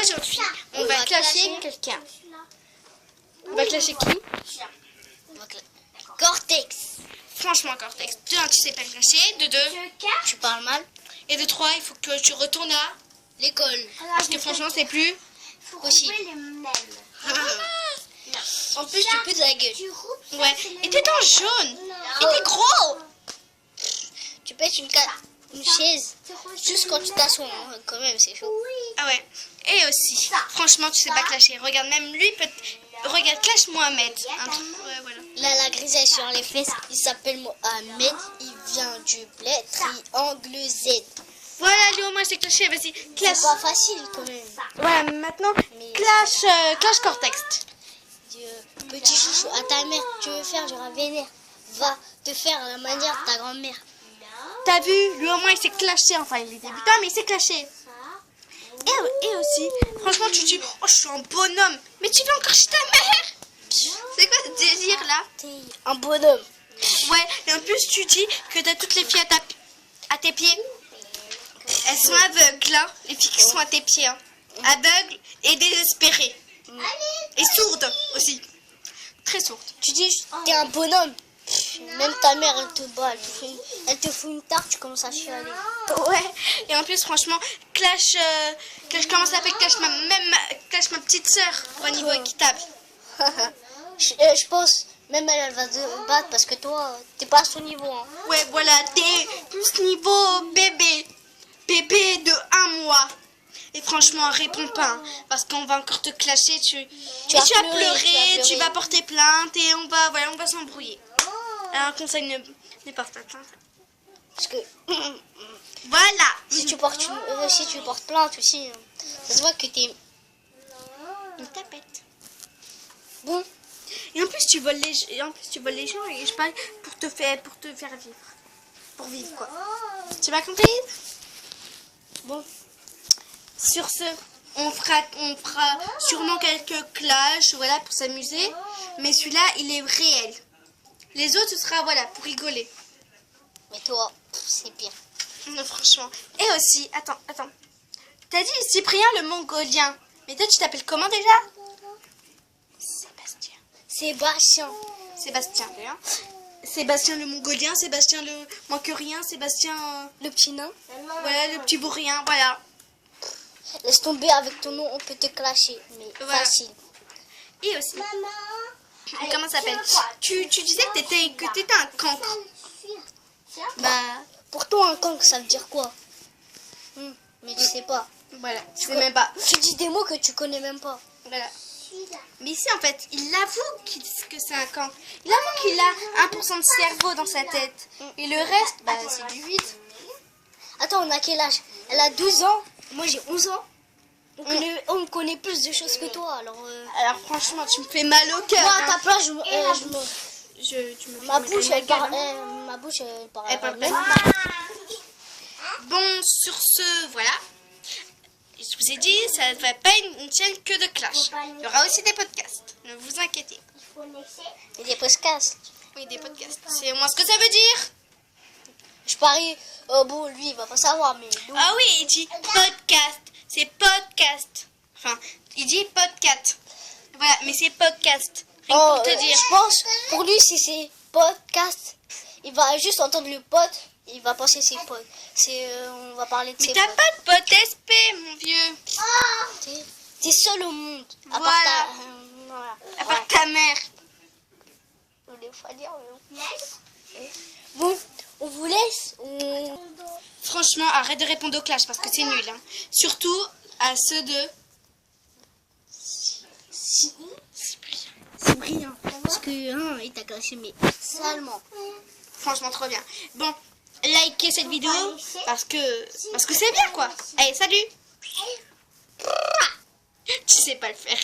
aujourd'hui, on va clasher quelqu'un. On va clasher qui? Cortex. Franchement, Cortex. De 1, tu sais pas clasher. De 2, Tu parles mal. et de 3, il faut que tu retournes à... L'école. Parce que franchement, c'est plus... Aussi. En plus, tu peux de la gueule. Ouais. Et t'es dans le jaune. Et t'es gros. Tu pètes une chaise juste quand tu t'assois. Hein. Quand même, c'est chaud. Ah ouais. Et aussi, franchement, tu sais pas clasher. Regarde, même lui peut... Regarde, clash Mohamed. Un truc, ouais, voilà. Là, la grisaille sur les fesses, il s'appelle Mohamed. Il vient du bled, triangle Z. Voilà, lui au moins, c'est clashé. Vas-y, clash. C'est pas facile quand même. Voilà, maintenant, clash Cortex. Petit chouchou, à ta mère, tu veux faire du rat vénère. Va te faire à la manière de ta grand-mère. T'as vu, lui au moins, il s'est clashé. Enfin, il est débutant, mais il s'est clashé. Et aussi, franchement, tu dis, oh, je suis un bonhomme. Mais tu vas encore chez ta mère. C'est quoi ce délire là? T'es un bonhomme. Ouais, et en plus, tu dis que t'as toutes les filles à tes pieds. Elles sont aveugles, hein, les filles qui sont à tes pieds. Hein. Aveugles et désespérées. Et sourdes aussi. Très sourdes. Tu dis, t'es un bonhomme. Même ta mère, elle te bat, elle te fout une tarte, tu commences à chialer. Ouais, et en plus, franchement, clash, comment ça s'appelle? Clash ma petite sœur au niveau équitable. Je pense, même elle va te battre parce que toi, t'es pas à son niveau. Hein. Ouais, voilà, t'es plus niveau bébé. Bébé de 1 mois. Et franchement, réponds pas, hein, parce qu'on va encore te clasher. Tu vas pleurer, tu vas porter plainte et on va s'embrouiller. Alors, conseil, ne porte pas plainte. Parce que Voilà. si tu portes plainte aussi, ça se voit que t'es une tapette. bon. Et en plus, tu voles les gens et je parle pour te faire vivre. Pour vivre, quoi. Tu m'as compris? Bon. Sur ce, on fera sûrement quelques clashs, voilà, pour s'amuser. Mais celui-là, il est réel. Les autres, ce sera, voilà, pour rigoler. Mais toi, c'est bien. Non, franchement. Et aussi, attends. T'as dit Cyprien le Mongolien. Mais toi, tu t'appelles comment déjà? Sébastien, bien. Sébastien le Mongolien, Sébastien le Manquerien, Sébastien... Le petit nain. Voilà, le petit bourrien, voilà. Laisse tomber avec ton nom, on peut te clasher. Mais Voilà. facile. Et aussi... Comment ça s'appelle? Tu disais que t'étais un cancre. Bah, pour toi, un cancre, ça veut dire quoi? Mais tu sais pas. Voilà, je sais même pas. Tu dis des mots que tu connais même pas. Voilà. Mais ici, en fait, il avoue que c'est un cancre. Il avoue qu'il a 1% de cerveau dans sa tête. Et le reste, bah, c'est du vide. Attends, on a quel âge? Elle a 12 ans. Moi, j'ai 11 ans. On connaît plus de choses que toi, alors... Alors, franchement, tu me fais mal au cœur. Moi, à hein. ta place, ma bouche, elle parle... Elle parle pas. Bon, sur ce, voilà. Je vous ai dit, ça ne va pas une chaîne que de clash. Il y aura aussi des podcasts. Ne vous inquiétez. Et des podcasts. Oui, des podcasts. C'est au moins ce que ça veut dire. Je parie... bon, lui, il va pas savoir, mais... nous- Ah oui, il dit podcast. C'est podcast. Enfin, il dit podcast. Voilà, mais c'est podcast. Rien que pour te dire. Je pense, pour lui, si c'est podcast, il va juste entendre le pote, il va penser c'est pote. On va parler de Mais ses t'as potes. pas de pote SP, mon vieux. T'es seul au monde. À Voilà. part ta... voilà. À part ta mère. Je voulais pas dire, mais bon. Bon, on vous laisse. Franchement, arrête de répondre au clash parce que c'est nul. Hein. Surtout à ceux de... Cyprien. Parce que, il t'a caché, mais salement. Franchement, trop bien. Bon, likez cette vidéo parce que c'est bien, quoi. Allez, salut. Tu sais pas le faire.